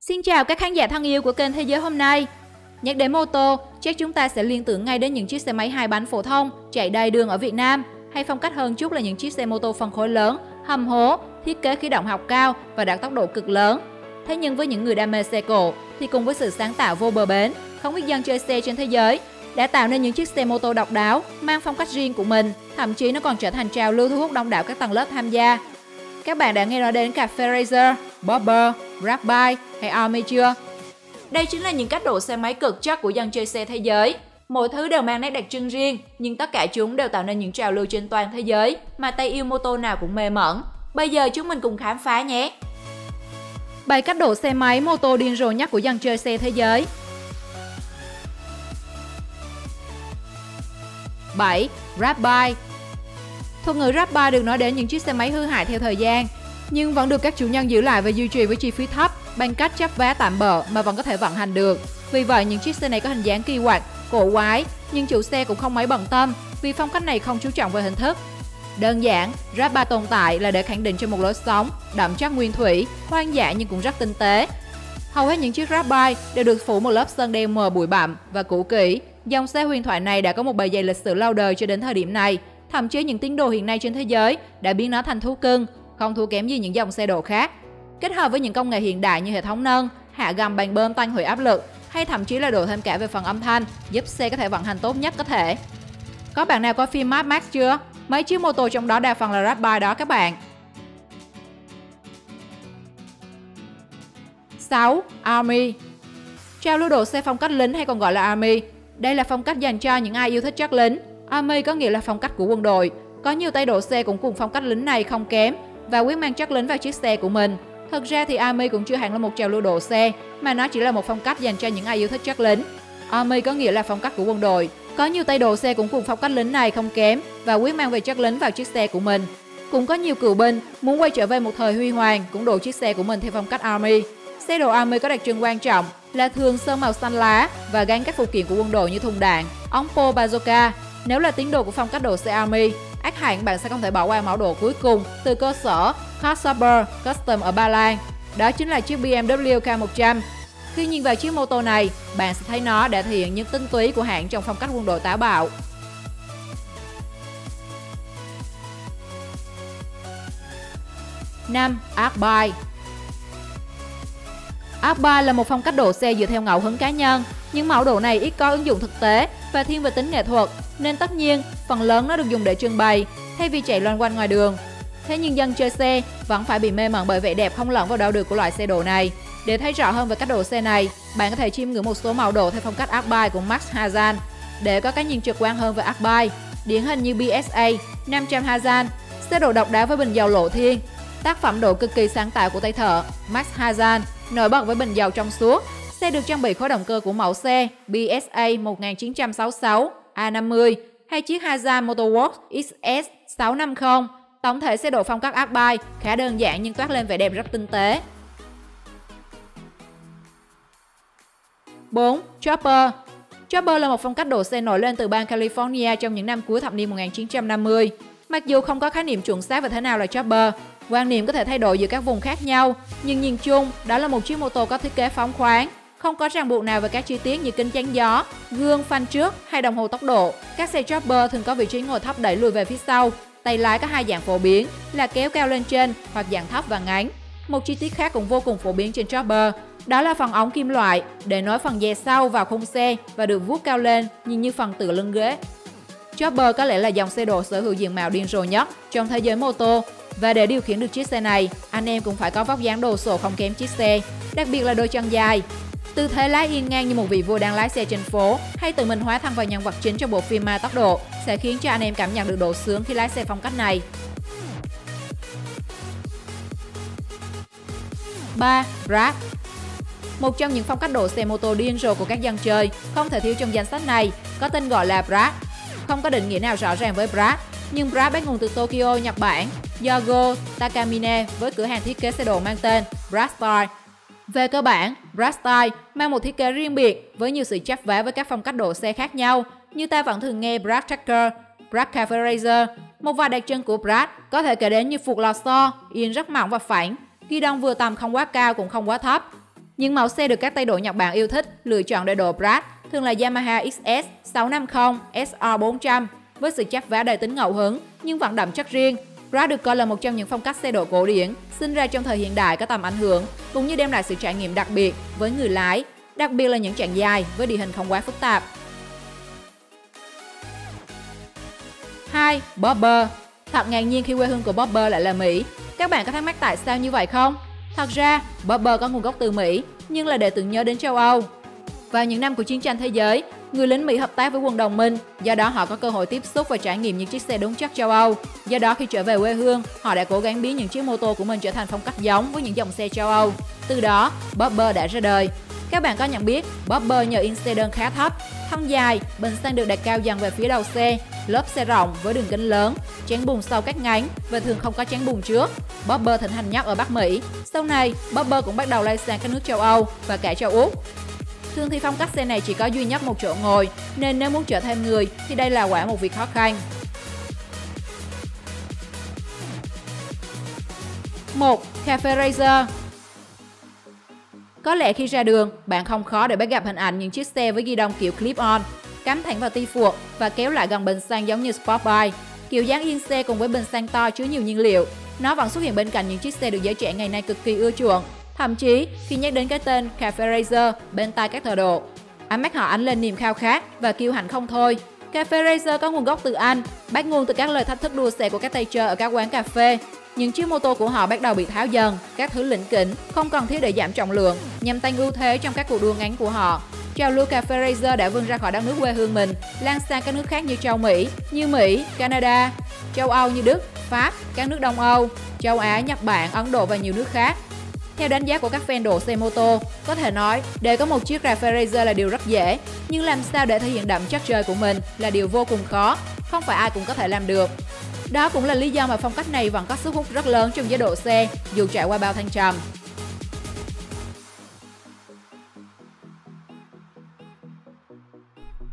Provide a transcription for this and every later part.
Xin chào các khán giả thân yêu của kênh Thế giới hôm nay. Nhắc đến mô tô, chắc chúng ta sẽ liên tưởng ngay đến những chiếc xe máy hai bánh phổ thông chạy đầy đường ở Việt Nam, hay phong cách hơn chút là những chiếc xe mô tô phân khối lớn, hầm hố, thiết kế khí động học cao và đạt tốc độ cực lớn. Thế nhưng với những người đam mê xe cộ thì cùng với sự sáng tạo vô bờ bến, không ít dân chơi xe trên thế giới đã tạo nên những chiếc xe mô tô độc đáo, mang phong cách riêng của mình, thậm chí nó còn trở thành trào lưu thu hút đông đảo các tầng lớp tham gia. Các bạn đã nghe nói đến cà phê Racer, Bobber, Grabby hay Army chưa? Đây chính là những cách độ xe máy cực chất của dân chơi xe thế giới. Mỗi thứ đều mang nét đặc trưng riêng, nhưng tất cả chúng đều tạo nên những trào lưu trên toàn thế giới mà tay yêu mô tô nào cũng mê mẩn. Bây giờ chúng mình cùng khám phá nhé! 7 cách độ xe máy mô tô điên rồ nhất của dân chơi xe thế giới. 7. Grabby. Thuật ngữ Grabby được nói đến những chiếc xe máy hư hại theo thời gian, nhưng vẫn được các chủ nhân giữ lại và duy trì với chi phí thấp bằng cách chắp vá tạm bợ mà vẫn có thể vận hành được. Vì vậy, những chiếc xe này có hình dáng kỳ quặc, cổ quái, nhưng chủ xe cũng không mấy bận tâm vì phong cách này không chú trọng về hình thức. Đơn giản, Grabby tồn tại là để khẳng định cho một lối sống đậm chất nguyên thủy, hoang dã nhưng cũng rất tinh tế. Hầu hết những chiếc Grabby đều được phủ một lớp sơn đen mờ bụi bặm và cũ kỹ. Dòng xe huyền thoại này đã có một bề dày lịch sử lâu đời cho đến thời điểm này. Thậm chí những tín đồ hiện nay trên thế giới đã biến nó thành thú cưng, không thua kém gì những dòng xe độ khác. Kết hợp với những công nghệ hiện đại như hệ thống nâng, hạ gầm bằng bơm tăng hủy áp lực, hay thậm chí là độ thêm cả về phần âm thanh, giúp xe có thể vận hành tốt nhất có thể. Có bạn nào coi phim Mad Max chưa? Mấy chiếc mô tô trong đó đa phần là Grabby đó các bạn. 6. Army. Trào lưu độ xe phong cách lính hay còn gọi là Army. Đây là phong cách dành cho những ai yêu thích chất lính. Army có nghĩa là phong cách của quân đội. Có nhiều tay độ xe cũng cùng phong cách lính này không kém và quyết mang chất lính vào chiếc xe của mình. Thật ra thì Army cũng chưa hẳn là một trào lưu độ xe, mà nó chỉ là một phong cách dành cho những ai yêu thích chất lính. Army có nghĩa là phong cách của quân đội. Có nhiều tay độ xe cũng cùng phong cách lính này không kém và quyết mang về chất lính vào chiếc xe của mình. Cũng có nhiều cựu binh muốn quay trở về một thời huy hoàng cũng độ chiếc xe của mình theo phong cách Army. Xe độ Army có đặc trưng quan trọng là thường sơn màu xanh lá và gắn các phụ kiện của quân đội như thùng đạn, ống pô bazooka. Nếu là tín đồ của phong cách độ xe Army, ắt hẳn bạn sẽ không thể bỏ qua mẫu đồ cuối cùng từ cơ sở Sauber Custom ở Ba Lan. Đó chính là chiếc BMW K100. Khi nhìn vào chiếc mô tô này, bạn sẽ thấy nó đã thể hiện những tinh túy của hãng trong phong cách quân đội táo bạo. 5. Arcbike. Arcbike là một phong cách độ xe dựa theo ngẫu hứng cá nhân, nhưng mẫu đồ này ít có ứng dụng thực tế và thiên về tính nghệ thuật, nên tất nhiên phần lớn nó được dùng để trưng bày thay vì chạy loanh quanh ngoài đường. Thế nhưng dân chơi xe vẫn phải bị mê mẩn bởi vẻ đẹp không lẫn vào đâu được của loại xe độ này. Để thấy rõ hơn về cách độ xe này, bạn có thể chiêm ngưỡng một số mẫu đồ theo phong cách Arcbike của Max Hazan để có cái nhìn trực quan hơn về Arcbike. Điển hình như BSA 500 Hazan, xe độ độc đáo với bình dầu lộ thiên. Tác phẩm độ cực kỳ sáng tạo của tay thợ Max Hazan, nổi bật với bình dầu trong suốt. Xe được trang bị khối động cơ của mẫu xe BSA 1966 A50 hay chiếc Hazan Motorworks XS650. Tổng thể xe độ phong cách Arcbike khá đơn giản nhưng toát lên vẻ đẹp rất tinh tế. 4. Chopper. Chopper là một phong cách độ xe nổi lên từ bang California trong những năm cuối thập niên 1950. Mặc dù không có khái niệm chuẩn xác về thế nào là chopper, quan niệm có thể thay đổi giữa các vùng khác nhau, nhưng nhìn chung, đó là một chiếc mô tô có thiết kế phóng khoáng, không có ràng buộc nào về các chi tiết như kính chắn gió, gương phanh trước hay đồng hồ tốc độ. Các xe chopper thường có vị trí ngồi thấp đẩy lùi về phía sau. Tay lái có hai dạng phổ biến là kéo cao lên trên hoặc dạng thấp và ngắn. Một chi tiết khác cũng vô cùng phổ biến trên chopper, đó là phần ống kim loại để nối phần dè sau vào khung xe và được vuốt cao lên nhìn như phần tựa lưng ghế. Chopper có lẽ là dòng xe độ sở hữu diện mạo điên rồ nhất trong thế giới mô tô, và để điều khiển được chiếc xe này, anh em cũng phải có vóc dáng đồ sộ không kém chiếc xe, đặc biệt là đôi chân dài. Tư thế lái yên ngang như một vị vua đang lái xe trên phố, hay tự mình hóa thân vào nhân vật chính trong bộ phim Ma Tốc Độ sẽ khiến cho anh em cảm nhận được độ sướng khi lái xe phong cách này. 3. Drag. Một trong những phong cách độ xe mô tô điên rồ của các dân chơi không thể thiếu trong danh sách này có tên gọi là drag. Không có định nghĩa nào rõ ràng với drag, nhưng drag bắt nguồn từ Tokyo, Nhật Bản, do Go Takamine với cửa hàng thiết kế xe độ mang tên Drag Style. Về cơ bản, Drag Style mang một thiết kế riêng biệt với nhiều sự chắp vá với các phong cách độ xe khác nhau, như ta vẫn thường nghe Drag Tracker, Drag Cafe Racer. Một vài đặc trưng của Drag có thể kể đến như phuộc lò xo, yên rất mỏng và phẳng, ghi đông vừa tầm không quá cao cũng không quá thấp. Những mẫu xe được các tay độ Nhật Bản yêu thích lựa chọn để độ Brad thường là Yamaha XS 650, SR 400 với sự chắp vá đầy tính ngẫu hứng nhưng vẫn đậm chất riêng. Brad được coi là một trong những phong cách xe độ cổ điển sinh ra trong thời hiện đại có tầm ảnh hưởng cũng như đem lại sự trải nghiệm đặc biệt với người lái, đặc biệt là những chặng dài với địa hình không quá phức tạp. 2. Bobber. Thật ngạc nhiên khi quê hương của Bobber lại là Mỹ. Các bạn có thắc mắc tại sao như vậy không? Thật ra, Bobber có nguồn gốc từ Mỹ, nhưng là để tưởng nhớ đến châu Âu. Vào những năm của chiến tranh thế giới, người lính Mỹ hợp tác với quân đồng minh, do đó họ có cơ hội tiếp xúc và trải nghiệm những chiếc xe đúng chất châu Âu. Do đó khi trở về quê hương, họ đã cố gắng biến những chiếc mô tô của mình trở thành phong cách giống với những dòng xe châu Âu. Từ đó, Bobber đã ra đời. Các bạn có nhận biết, Bobber nhờ in xe đơn khá thấp, thân dài, bình xăng được đặt cao dần về phía đầu xe, lớp xe rộng với đường kính lớn, chắn bùn sau các nhánh và thường không có chắn bùn trước. Bobber thịnh hành nhất ở Bắc Mỹ. Sau này, Bobber cũng bắt đầu lây sang các nước châu Âu và cả châu Úc. Thường thì phong cách xe này chỉ có duy nhất một chỗ ngồi, nên nếu muốn chở thêm người thì đây là quả một việc khó khăn. 1. Cafe Racer. Có lẽ khi ra đường, bạn không khó để bắt gặp hình ảnh những chiếc xe với ghi đông kiểu clip-on, cắm thẳng vào ti phuộc và kéo lại gần bình xăng giống như Sport Bike. Kiểu dáng yên xe cùng với bình xăng to chứa nhiều nhiên liệu, nó vẫn xuất hiện bên cạnh những chiếc xe được giới trẻ ngày nay cực kỳ ưa chuộng. Thậm chí, khi nhắc đến cái tên Cafe Racer bên tai các thợ độ, ánh mắt họ ánh lên niềm khao khát và kiêu hãnh không thôi. Cafe Racer có nguồn gốc từ Anh, bắt nguồn từ các lời thách thức đua xe của các tay chơi ở các quán cà phê. Những chiếc mô tô của họ bắt đầu bị tháo dần, các thứ lỉnh kỉnh, không cần thiết để giảm trọng lượng, nhằm tăng ưu thế trong các cuộc đua ngắn của họ. Trào lưu Cafe Racer đã vươn ra khỏi đất nước quê hương mình, lan sang các nước khác như châu Mỹ, Canada, châu Âu như Đức, Pháp, các nước Đông Âu, châu Á, Nhật Bản, Ấn Độ và nhiều nước khác. Theo đánh giá của các fan độ xe mô tô, có thể nói để có một chiếc Cafe Racer là điều rất dễ, nhưng làm sao để thể hiện đậm chất chơi của mình là điều vô cùng khó, không phải ai cũng có thể làm được. Đó cũng là lý do mà phong cách này vẫn có sức hút rất lớn trong giới độ xe, dù trải qua bao thăng trầm.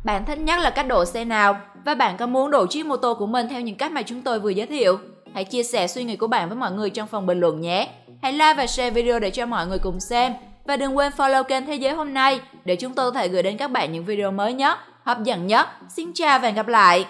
Bạn thích nhất là cách độ xe nào? Và bạn có muốn độ chiếc mô tô của mình theo những cách mà chúng tôi vừa giới thiệu? Hãy chia sẻ suy nghĩ của bạn với mọi người trong phần bình luận nhé! Hãy like và share video để cho mọi người cùng xem. Và đừng quên follow kênh Thế giới hôm nay để chúng tôi có thể gửi đến các bạn những video mới nhất, hấp dẫn nhất. Xin chào và hẹn gặp lại!